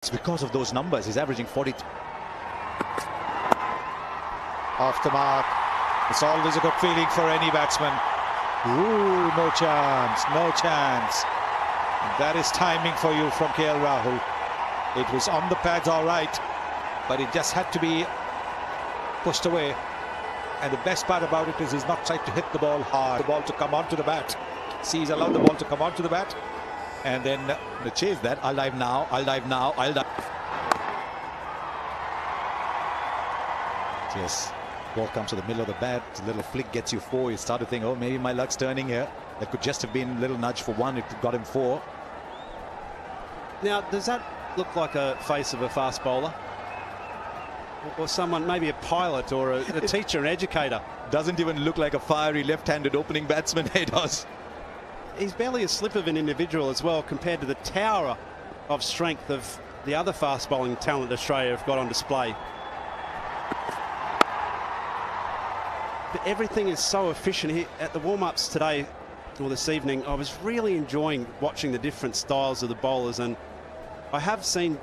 It's because of those numbers. He's averaging 40. Off the mark. It's always a good feeling for any batsman. Ooh, no chance, no chance. That is timing for you from KL Rahul. It was on the pads all right, but it just had to be pushed away. And the best part about it is he's not trying to hit the ball hard, the ball to come onto the bat. See, he's allowed the ball to come onto the bat. And then to chase that, I'll dive now, I'll dive now, I'll dive. Yes, ball comes to the middle of the bat, a little flick gets you 4. You start to think, oh, maybe my luck's turning here. That could just have been a little nudge for 1. It got him 4. Now, does that look like a face of a fast bowler? Or someone, maybe a pilot or a teacher, an educator? Doesn't even look like a fiery left-handed opening batsman. He does. He's barely a slip of an individual as well compared to the tower of strength of the other fast bowling talent Australia have got on display. But everything is so efficient here at the warm-ups today or this evening. I was really enjoying watching the different styles of the bowlers, and I have seen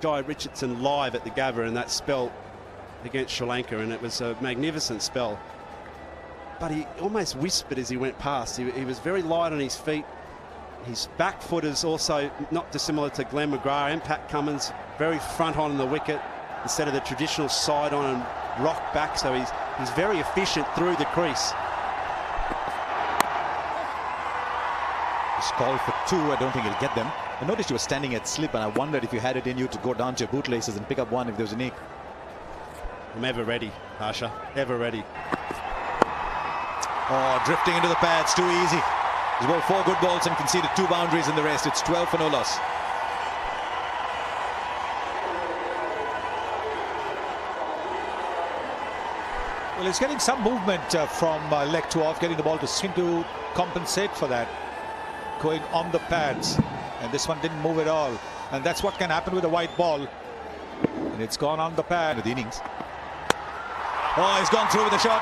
Guy Richardson live at the Gabba in that spell against Sri Lanka, and it was a magnificent spell. But he almost whispered as he went past. He was very light on his feet. His back foot is also not dissimilar to Glenn McGrath and Pat Cummins, very front on the wicket instead of the traditional side on and rock back. So he's very efficient through the crease. He's called for 2. I don't think he'll get them. I noticed you were standing at slip, and I wondered if you had it in you to go down to your bootlaces and pick up 1 if there was a nick. I'm ever ready, Harsha, ever ready. Oh, drifting into the pads, too easy. He's bowled 4 good balls and conceded 2 boundaries in the rest. It's 12 for no loss. Well, he's getting some movement from leg 2 off, getting the ball to swing to compensate for that. Going on the pads. And this one didn't move at all. And that's what can happen with a white ball. And it's gone on the pad of the innings. Oh, he's gone through with the shot.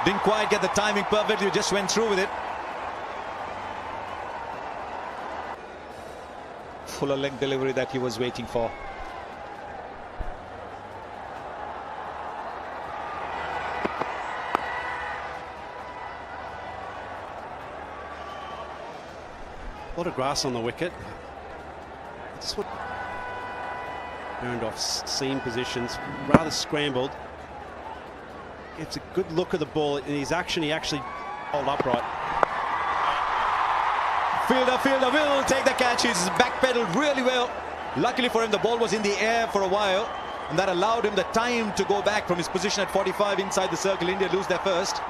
Didn't quite get the timing perfectly, just went through with it. Fuller length delivery that he was waiting for. A lot of grass on the wicket. Just what earned off seam positions, rather scrambled. It's a good look at the ball. In his action, he actually held upright. Fielder will take the catch. He's backpedaled really well. Luckily for him, the ball was in the air for a while, and that allowed him the time to go back from his position at 45 inside the circle. India lose their first.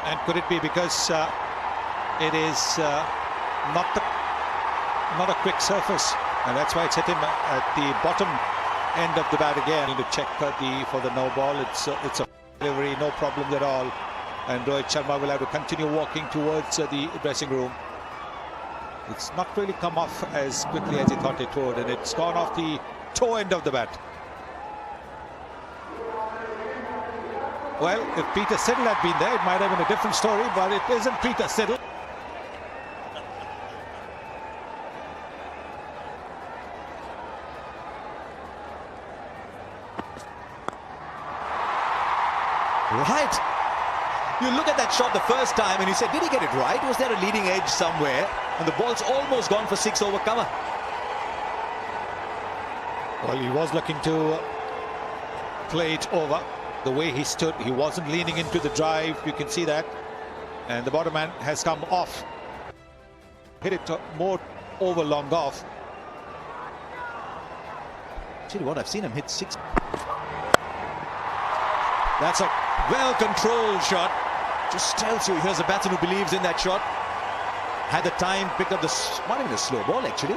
And could it be because it is not a quick surface, and that's why it's hit him at the bottom end of the bat again. Need to check for the no ball. It's a delivery, no problems at all, and Rohit Sharma will have to continue walking towards the dressing room. It's not really come off as quickly as he thought it would, and it's gone off the toe end of the bat. Well, if Peter Siddle had been there, it might have been a different story, but it isn't Peter Siddle. Right. You look at that shot the first time and you said, did he get it right? Was there a leading edge somewhere? And the ball's almost gone for 6 over cover. Well, he was looking to play it over. The way he stood, he wasn't leaning into the drive. You can see that. And the bottom man has come off. Hit it more over long off. Tell you what, I've seen him hit 6. That's a well-controlled shot. Just tells you here's a batsman who believes in that shot. Had the time, picked up not even a slow ball actually.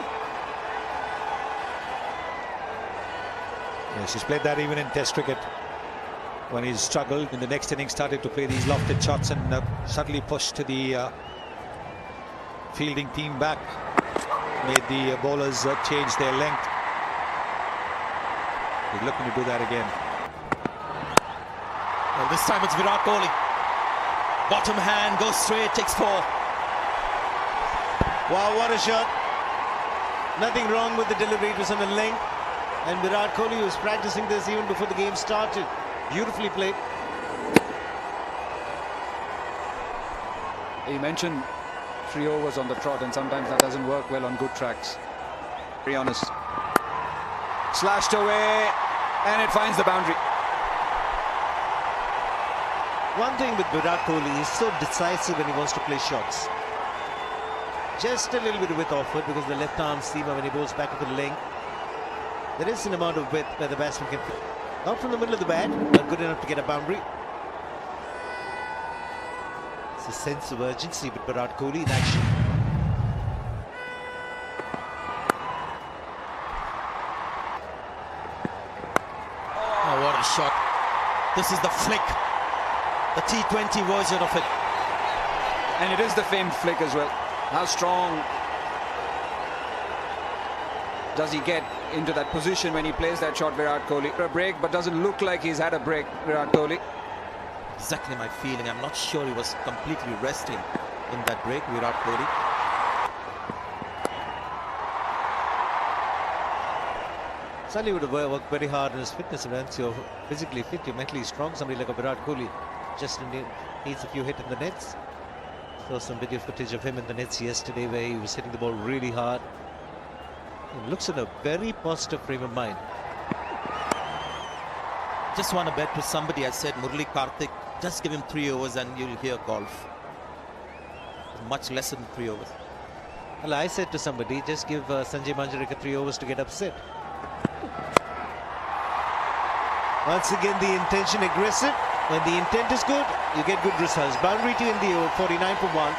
Yes, he's played that even in Test cricket. When he's struggled in the next inning, started to play these lofted shots and suddenly pushed the fielding team back. Made the bowlers change their length. He's looking to do that again. Well, this time it's Virat Kohli. Bottom hand, goes straight, takes 4. Wow, what a shot. Nothing wrong with the delivery. It was on a length. And Virat Kohli was practicing this even before the game started. Beautifully played. He mentioned 3 overs on the trot, and sometimes that doesn't work well on good tracks. Very honest. Slashed away, and it finds the boundary. One thing with Virat Kohli, he's so decisive when he wants to play shots. Just a little bit of width offered because the left arm seamer when he bowls back of the length. There is an amount of width where the batsman can... Not from the middle of the bat, but good enough to get a boundary. It's a sense of urgency with Virat Kohli in action. Oh, what a shot. This is the flick. The T20 version of it. And it is the famed flick as well. How strong does he get into that position when he plays that shot, Virat Kohli? A break, but doesn't look like he's had a break, Virat Kohli. Exactly my feeling. I'm not sure he was completely resting in that break, Virat Kohli. Suddenly would have worked very hard on his fitness, and once you're physically fit, you're mentally strong. Somebody like a Virat Kohli just needs a few hits in the nets. Saw some video footage of him in the nets yesterday where he was hitting the ball really hard. He looks in a very positive frame of mind. Just want to bet to somebody. I said Murali Karthik, just give him 3 overs and you'll hear golf. Much less than 3 overs. Well, I said to somebody, just give Sanjay Manjrekar 3 overs to get upset. Once again, the intention aggressive. When the intent is good, you get good results. Boundary to in the over, 49 for 1.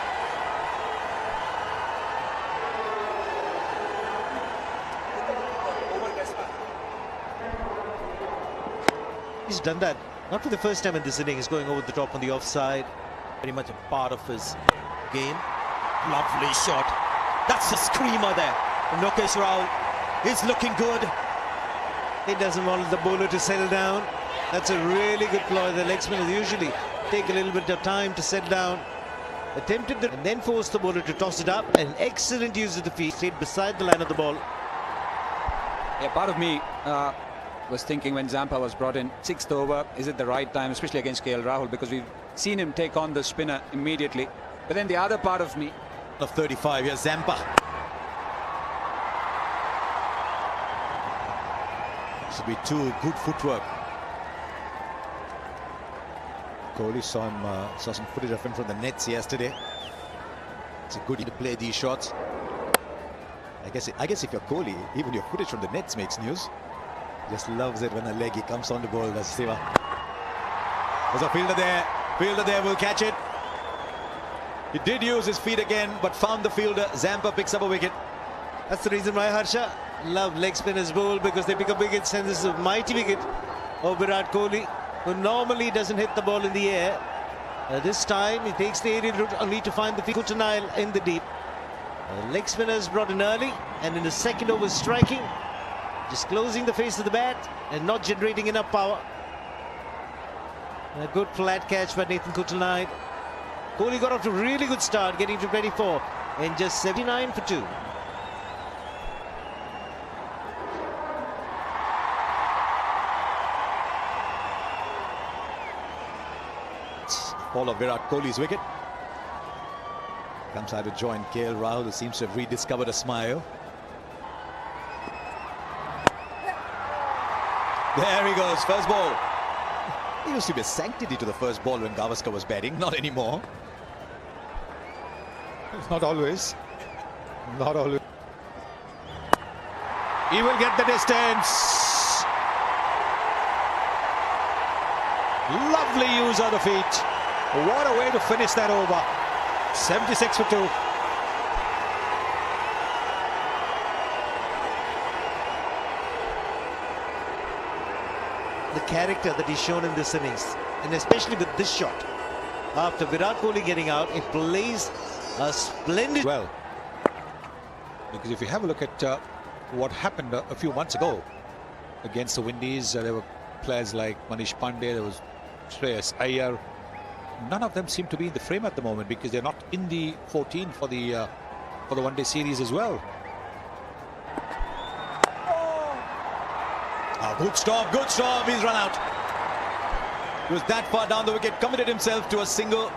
He's done that, not for the first time in this innings, going over the top on the offside. Very much a part of his game. Lovely shot. That's a screamer there. And Lokesh Rahul is looking good. He doesn't want the bowler to settle down. That's a really good ploy. The leg spinners usually take a little bit of time to settle down. Attempted and then forced the bowler to toss it up. An excellent use of the feet. Stayed beside the line of the ball. Yeah, part of me was thinking when Zampa was brought in, 6th over, is it the right time, especially against KL Rahul, because we've seen him take on the spinner immediately. But then the other part of me... Of 35, here's Zampa. Should be two good footwork. Kohli saw some footage of him from the nets yesterday. It's a good to play these shots. I guess if you're Kohli, even your footage from the nets makes news. Just loves it when a leggy comes on the ball. That's Siva. There's a fielder there. Fielder there will catch it. He did use his feet again, but found the fielder. Zampa picks up a wicket. That's the reason why Harsha love leg spinners bowl, because they pick up wickets, and this is a mighty wicket of Virat Kohli, who normally doesn't hit the ball in the air. This time he takes the aerial route only to find the Kutanile in the deep. Leg spinners brought in early, and in the second over striking, just closing the face of the bat and not generating enough power. A good flat catch by Nathan Kutanile. Kohli got off to a really good start, getting to 24 in just 79 for 2. Ball of Virat Kohli's wicket. Comes out to join KL Rahul, who seems to have rediscovered a smile. There he goes, first ball. There used to be a sanctity to the first ball when Gavaskar was batting, not anymore. Not always. Not always. He will get the distance. Lovely use of the feet. What a way to finish that over. 76 for 2. The character that he's shown in this innings, and especially with this shot, after Virat Kohli getting out, it plays a splendid... Well, because if you have a look at what happened a few months ago against the Windies, there were players like Manish Pandey, there was Shreyas Iyer. None of them seem to be in the frame at the moment because they're not in the 14 for the one-day series as well. Good stop, good stop. He's run out. He was that far down the wicket, committed himself to a single.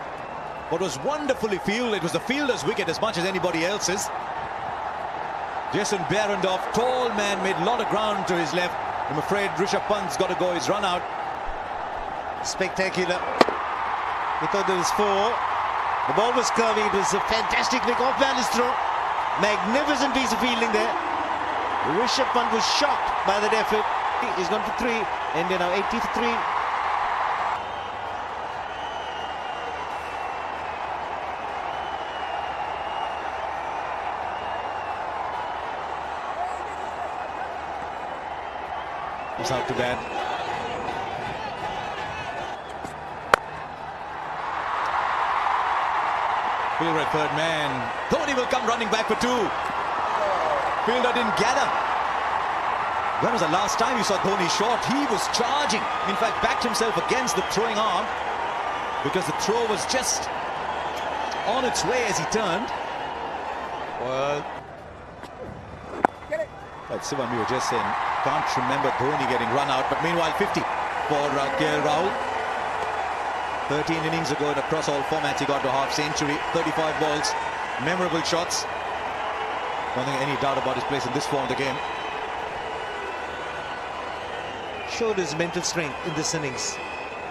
What was wonderfully fielded. It was the fielder's wicket as much as anybody else's. Jason Behrendorff, tall man, made a lot of ground to his left. I'm afraid Rishabh Pant's got to go. He's run out. Spectacular. We thought there was 4. The ball was curving. It was a fantastic nick off balance throw. Magnificent piece of fielding there. Rishabh Pant was shocked by that effort. He's gone for 3. India now 80 for 3. It's out to bat. Fielder at third man. Dhoni will come running back for 2. Fielder didn't gather. When was the last time you saw Dhoni short? He was charging. In fact, backed himself against the throwing arm because the throw was just on its way as he turned. Well, that's the one we were just saying. Can't remember Dhoni getting run out, but meanwhile 50 for KL Rahul. 13 innings ago and across all formats he got to half century, 35 balls, memorable shots. Don't think any doubt about his place in this form of the game. Showed his mental strength in this innings.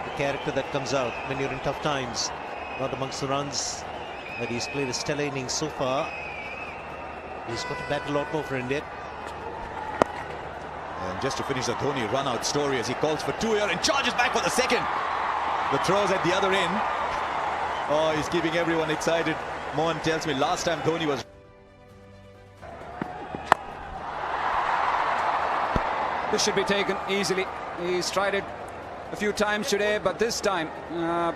The character that comes out when you're in tough times. Not amongst the runs, but he's played a stellar innings so far. He's got to bat a lot more for India. And just to finish the Dhoni run-out story as he calls for 2 here and charges back for the second. The throw's at the other end. Oh, he's keeping everyone excited. Mohan tells me last time Dhoni was... This should be taken easily. He's tried it a few times today, but this time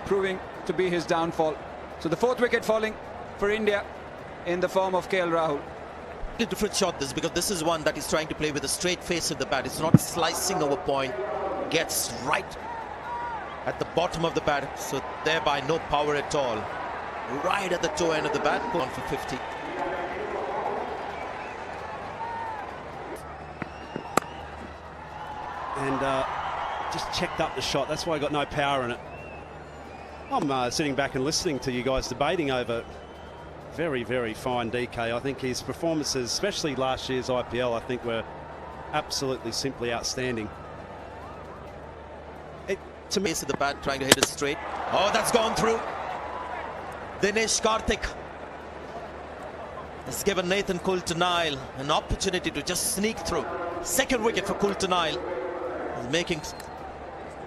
proving to be his downfall. So the 4th wicket falling for India in the form of KL Rahul. A different shot this, because this is one that he's trying to play with a straight face of the bat. It's not slicing over point. Gets right at the bottom of the bat, so thereby no power at all. Right at the toe end of the bat, on for 50. And just checked up the shot. That's why I got no power in it. I'm sitting back and listening to you guys debating over very, very fine DK. I think his performances, especially last year's IPL, I think were absolutely simply outstanding. To base of the bat, trying to hit it straight. Oh, that's gone through. Dinesh Karthik has given Nathan Coulter-Nile an opportunity to just sneak through. 2nd wicket for Coulter-Nile. He's making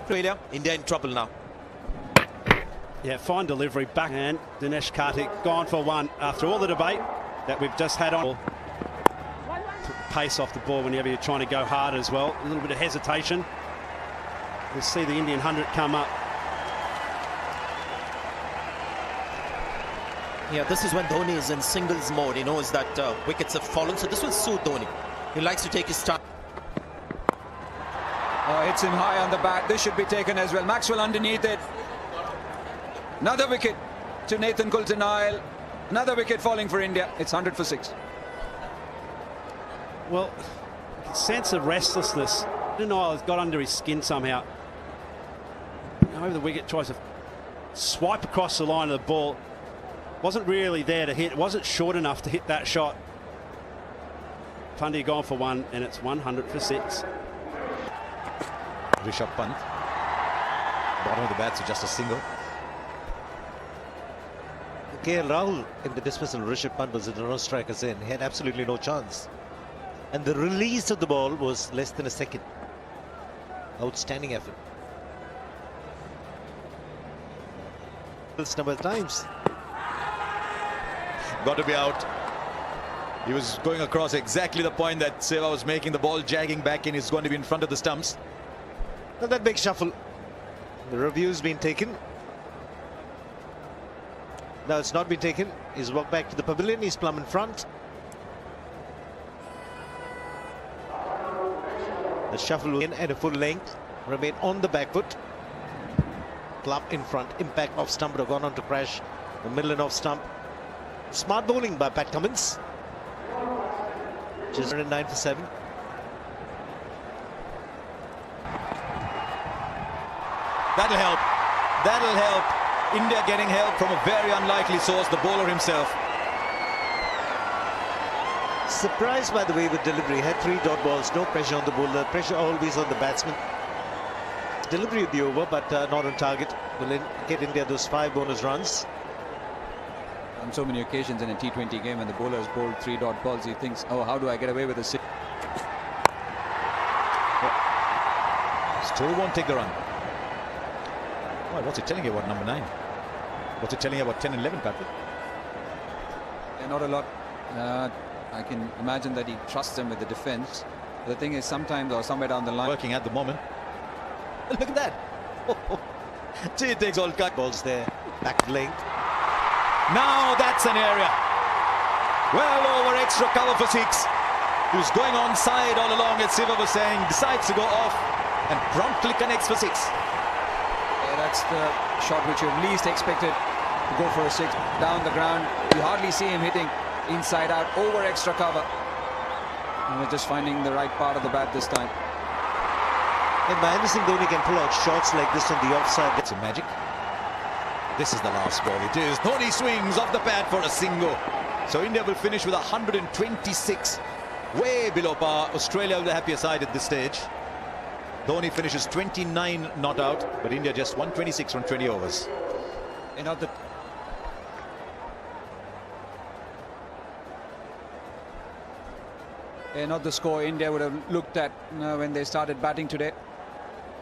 Australia, India in trouble now. Yeah, fine delivery back, and Dinesh Karthik gone for 1 after all the debate that we've just had on. Took the pace off the ball whenever you're trying to go hard as well. A little bit of hesitation. We'll see the Indian 100 come up. Yeah, this is when Dhoni is in singles mode. He knows that wickets have fallen, so this will suit Dhoni. He likes to take his time. Hits him high on the bat. This should be taken as well. Maxwell underneath it. Another wicket to Nathan Coulter-Nile. Another wicket falling for India. It's 100 for 6. Well, you can sense of restlessness. Coulter-Nile has got under his skin somehow. Over the wicket, tries to swipe across the line of the ball. Wasn't really there to hit. Wasn't short enough to hit that shot. Pandya gone for 1, and it's 100 for 6. Rishabh Pant. Bottom of the bat, so just a single. KL Rahul in the dismissal. Rishabh Pant was in the no strikers in. He had absolutely no chance. And the release of the ball was less than a second. Outstanding effort. Number of times. Got to be out. He was going across exactly the point that Seva was making. The ball jagging back in. He's going to be in front of the stumps. Now that big shuffle. The review's been taken. No, it's not been taken. He's walked back to the pavilion. He's plumb in front. The shuffle in at a full length. Remain on the back foot. Plumb in front. Impact off stump. Would have gone on to crash the middle and off stump. Smart bowling by Pat Cummins. Just 109 for 7. That'll help. That'll help. India getting help from a very unlikely source, the bowler himself. Surprised by the way with delivery. Had 3 dot balls, no pressure on the bowler, pressure always on the batsman. Delivery of the over, but not on target. Will get India those 5 bonus runs. On so many occasions in a T20 game, when the bowler has bowled 3 dot balls, he thinks, oh, how do I get away with a six? Still won't take the run. Well, what's it telling you about number 9? What's it telling you about 10 and 11, Patrick? Yeah, not a lot. I can imagine that he trusts them with the defense. The thing is, sometimes or somewhere down the line, Working at the moment. Look at that. Gee, it takes all cut. Balls there, back length. Now that's an area. Well over extra cover for 6. Who's going on side all along, as Siva was saying, decides to go off and promptly connects for 6. yeah, that's the shot which you've least expected to go for a 6. Down the ground, you hardly see him hitting inside out over extra cover. And we're just finding the right part of the bat this time. And Mahendra Singh Dhoni can pull out shots like this on the offside. It's a magic. This is the last ball. It is. Dhoni swings off the pad for a single. So India will finish with 126. Way below par. Australia will be the happier side at this stage. Dhoni finishes 29 not out, but India just 126 from 20 overs. You know, not the score India would have looked at when they started batting today.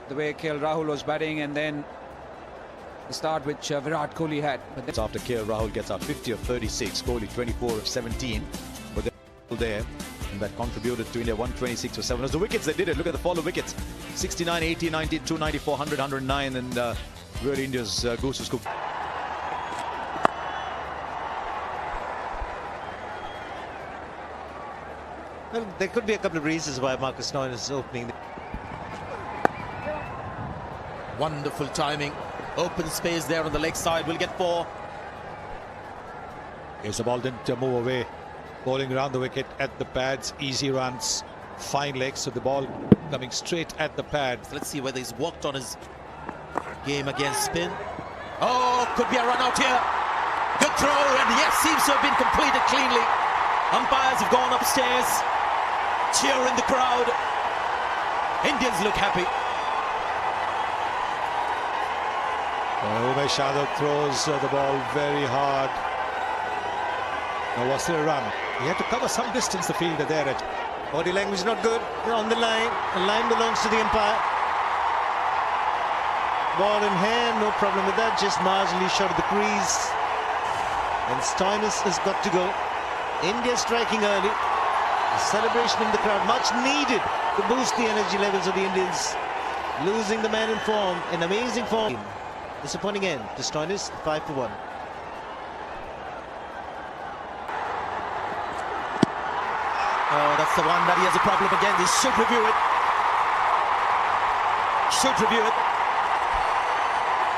The way KL Rahul was batting, and then the start which Virat Kohli had. But It's after KL Rahul gets out 50 of 36, Kohli 24 of 17. But they're there, and that contributed to India 126 for 7. As the wickets, they did it. Look at the follow wickets: 69, 80, 92, 94, 100, 109, and really India's goose was cooked. Well, there could be a couple of reasons why Marcus Stoinis is opening. Wonderful timing. Open space there on the leg side. We'll get 4. Yes, the ball didn't move away. Bowling around the wicket at the pads, easy runs, fine legs. So the ball coming straight at the pads. Let's see whether he's worked on his game against spin. Oh, could be a run out here. Good throw, and yes, seems to have been completed cleanly. Umpires have gone upstairs. Cheer in the crowd. Indians look happy. Umesh Yadav throws the ball very hard. Now was there a run? He had to cover some distance, the fielder there. Body language not good. On the line. The line belongs to the umpire. Ball in hand, no problem with that. Just marginally short of the crease. And Stoinis has got to go. India striking early. The celebration in the crowd, much needed to boost the energy levels of the Indians. Losing the man in form, in amazing form. Disappointing end to Stoinis, 5 for 1. Oh, that's the one that he has a problem again. He should review it. Should review it.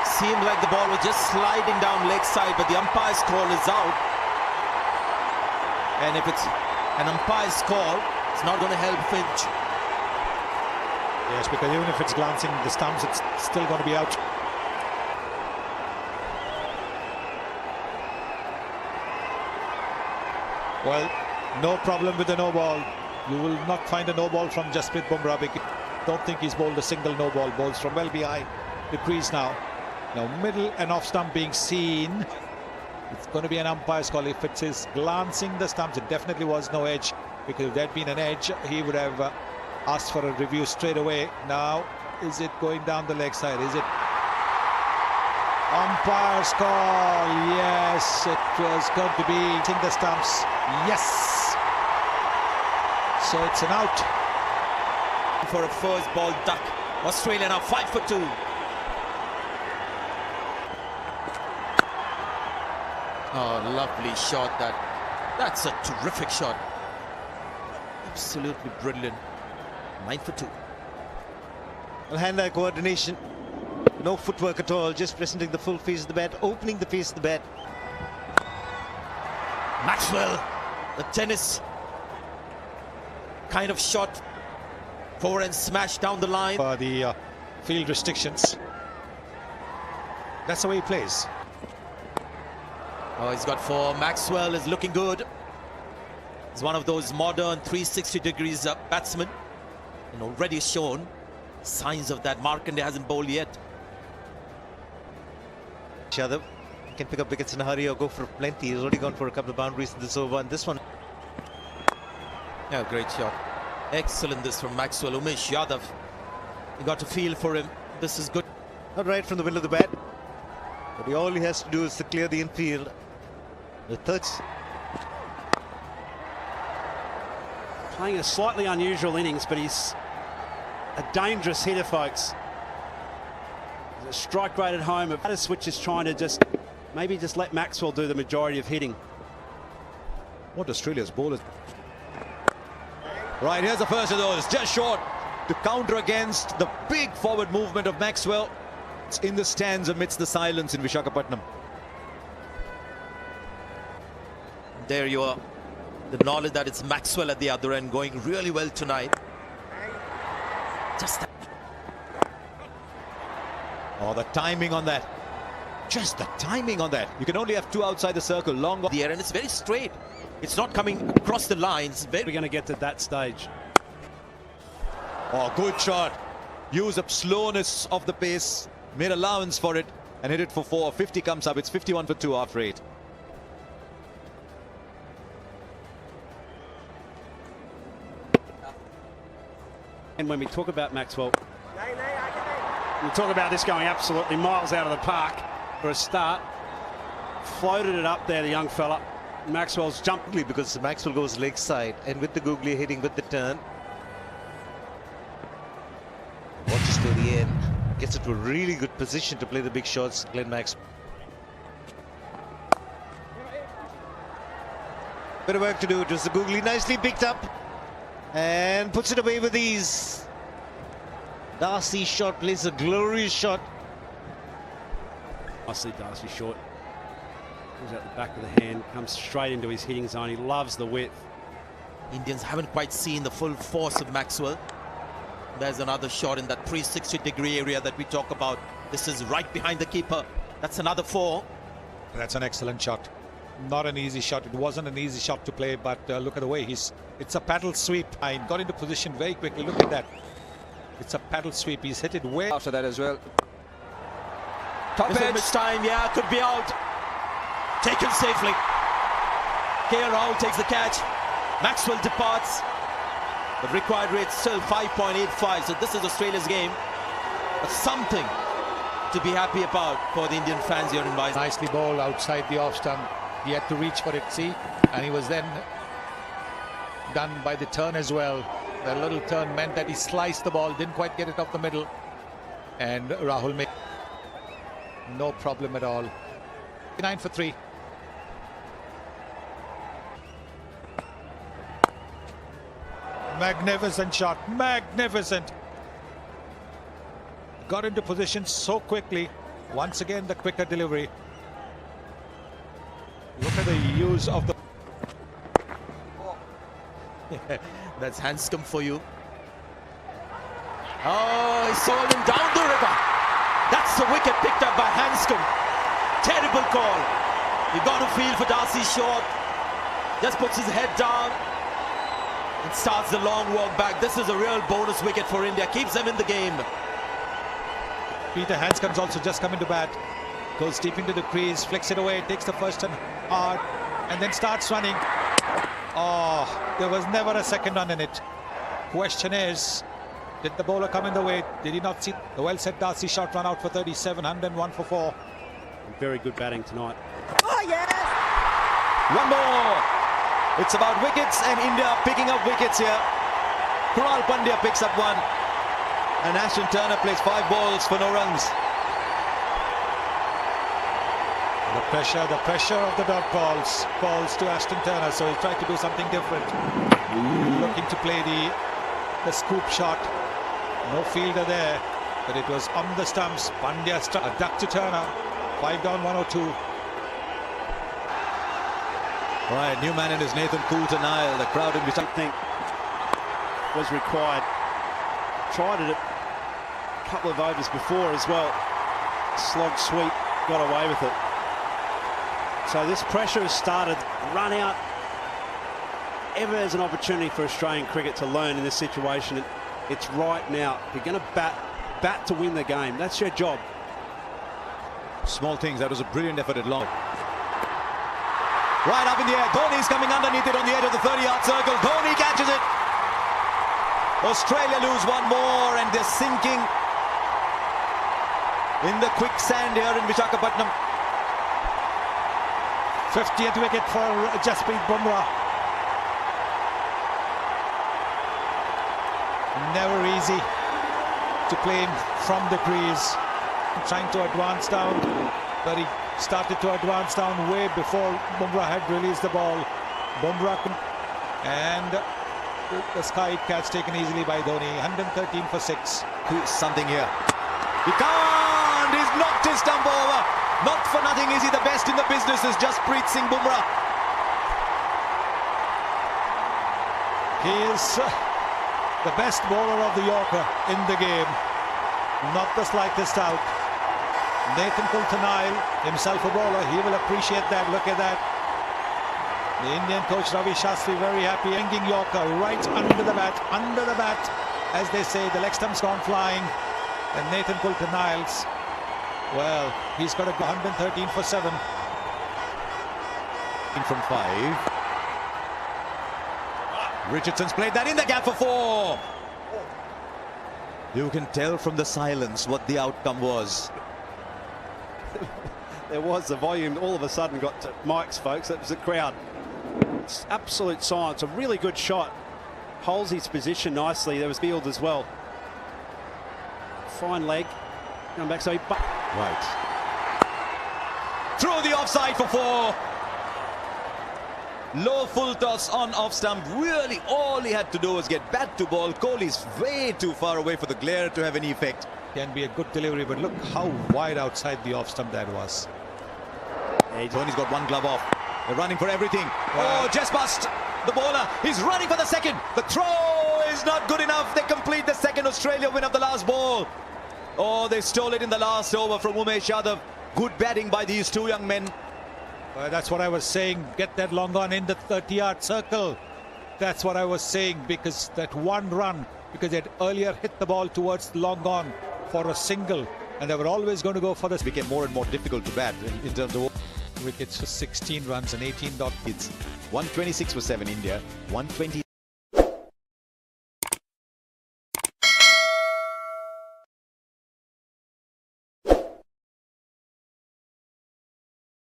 Seemed like the ball was just sliding down leg side, but the umpire's call is out. And if it's an umpire's call, it's not going to help Finch. Yes, because even if it's glancing the stumps, it's still going to be out. Well, no problem with the no ball. You will not find a no ball from Jasprit Bumrah. Don't think he's bowled a single no ball. Bowls from well behind the crease now. Now middle and off stump being seen. It's going to be an umpire's call. If it is glancing the stumps, it definitely was no edge. Because if there had been an edge, he would have asked for a review straight away. Now, is it going down the leg side? Is it umpire's call? Yes, it was going to be in the stumps. Yes. So it's an out. For a first ball duck. Australia now 5 for 2. Oh, lovely shot. That's a terrific shot. Absolutely brilliant. 9 for 2. Well, hand-eye coordination. No footwork at all, just presenting the full face of the bat, opening the face of the bat. Maxwell, the tennis kind of shot forward and smash down the line. For the field restrictions. That's the way he plays. Oh, he's got 4. Maxwell is looking good. He's one of those modern 360 degrees batsmen, and already shown signs of that. Markande hasn't bowled yet. Shadab can pick up wickets in a hurry or go for plenty. He's already gone for a couple of boundaries in this over, and this one. Yeah, great shot. Excellent this from Maxwell. Umesh Yadav, you got to feel for him. This is good. Not right from the middle of the bat, but all he has to do is to clear the infield. The third. Playing a slightly unusual innings, but he's a dangerous hitter, folks. There's a strike rate at home. A switch is trying to maybe just let Maxwell do the majority of hitting. What Australia's bowlers. Right, here's the first of those, just short to counter against the big forward movement of Maxwell. It's in the stands amidst the silence in Visakhapatnam. There you are. The knowledge that it's Maxwell at the other end going really well tonight. Just that. Oh, the timing on that. Just the timing on that. You can only have 2 outside the circle, long The air, and it's very straight. It's not coming across the lines. We're going to get to that stage. Oh, good shot. Use up slowness of the pace, made allowance for it, and hit it for 4. 50 comes up. It's 51 for 2 after 8. And when we talk about Maxwell, we talk about this going absolutely miles out of the park for a start. Floated it up there, the young fella. Maxwell's jumped. Because Maxwell goes leg side, and with the googly hitting with the turn. Watches to the end. Gets it to a really good position to play the big shots, Glenn Maxwell. Bit of work to do. It was the googly nicely picked up and puts it away with ease. Darcy shot plays a glorious shot. I see Darcy short. Comes out the back of the hand, comes straight into his hitting zone. He loves the width. Indians haven't quite seen the full force of Maxwell. There's another shot in that 360-degree area that we talk about. This is right behind the keeper. That's another 4. That's an excellent shot. Not an easy shot. It wasn't an easy shot to play, but look at the way it's a paddle sweep. I got into position very quickly. Look at that. It's a paddle sweep. He's hit it way After that as well. Top Before edge. much time, yeah, could be out. Taken safely. KL Rahul takes the catch. Maxwell departs. The required rate still 5.85. So this is Australia's game. But something to be happy about for the Indian fans here in Vice. nicely bowled outside the off stump. He had to reach for it, see, and he was then done by the turn as well. The little turn meant that he sliced the ball, didn't quite get it off the middle, and Rahul made no problem at all. 9 for 3. Magnificent shot, magnificent. Got into position so quickly. Once again, the quicker delivery. Look at the use of the... That's Hanscom for you. Oh, he saw him down the river. That's the wicket picked up by Hanscom. Terrible call. You got to feel for Darcy Short. Just puts his head down and starts the long walk back. This is a real bonus wicket for India. Keeps them in the game. Peter Hanscom's also just come into bat. Goes deep into the crease, flicks it away, takes the first turn hard, and then starts running. Oh, there was never a second run in it. Question is, did the bowler come in the way? Did he not see the well-set Darcy Short run out for 37, 101 for 4? Very good batting tonight. Oh, yes! One more. It's about wickets, and India picking up wickets here. Krunal Pandya picks up 1. And Ashton Turner plays 5 balls for no runs. The pressure of the dot balls falls to Ashton Turner, so he tried to do something different. Looking to play the scoop shot. No fielder there, but it was on the stumps. Pandya struck a duck to Turner. 5 down, 102. Right, new man in is Nathan Coulter Nile. The crowd in Something was required. Tried it a couple of overs before as well. Slog sweep got away with it. So this pressure has started, run out. Ever there's an opportunity for Australian cricket to learn in this situation, it's right now. If you're going to bat to win the game. That's your job. Small things. That was a brilliant effort at long. Right up in the air. Dhoni's coming underneath it on the edge of the 30-yard circle. Dhoni catches it. Australia lose one more and they're sinking in the quicksand here in Visakhapatnam. 50th wicket for Jasprit Bumrah. Never easy to play him from the crease. Trying to advance down, but he started to advance down way before Bumrah had released the ball. Bumrah and the sky catch taken easily by Dhoni. 113 for 6. Something here. He can't! He's knocked his stump over. Not for nothing is he the best in the business, is Jasprit Singh Bumrah. He is the best bowler of the Yorker in the game. Not the slightest doubt. Nathan Kultanile, himself a bowler, he will appreciate that. Look at that. The Indian coach Ravi Shastri very happy. Bringing Yorker right under the bat, as they say. The leg stump's gone flying. And Nathan Kultanile's, well, he's got a 113 for 7. From 5. Richardson's played that in the gap for 4. You can tell from the silence what the outcome was. There was the volume all of a sudden got to Mike's, folks. That was the crowd. It's absolute silence. A really good shot. Holds his position nicely. There was field as well. Fine leg. Come back. So he... Right. Through the offside for 4. Low full toss on off stump. Really, all he had to do was get bat to ball. Kohli's way too far away for the glare to have any effect. Can be a good delivery, but look how wide outside the off stump that was. Dhoni's got one glove off. They're running for everything. Oh, just bust the bowler. He's running for the second. The throw is not good enough. They complete the second Australia win of the last ball. Oh, they stole it in the last over from Umesh Yadav. Good batting by these two young men. That's what I was saying. Get that long on in the 30-yard circle. That's what I was saying, because that one run, because they'd earlier hit the ball towards the long on for a single, and they were always going to go for this. Became more and more difficult to bat in terms of wickets for 16 runs and 18 dot hits. 126 for 7 India, 120.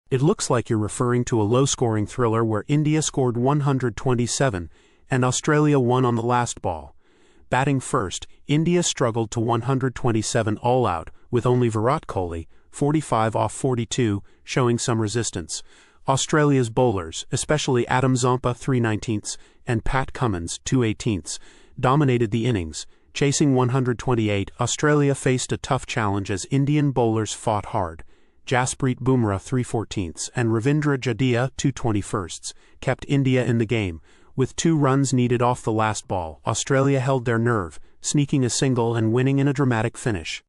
It looks like you're referring to a low-scoring thriller where India scored 127 and Australia won on the last ball. Batting first, India struggled to 127 all out, with only Virat Kohli, 45 off 42, showing some resistance. Australia's bowlers, especially Adam Zampa 3/19 and Pat Cummins 2/18, dominated the innings. Chasing 128, Australia faced a tough challenge as Indian bowlers fought hard. Jasprit Bumrah 3/14 and Ravindra Jadeja 2/21 kept India in the game. With 2 runs needed off the last ball, Australia held their nerve, sneaking a single and winning in a dramatic finish.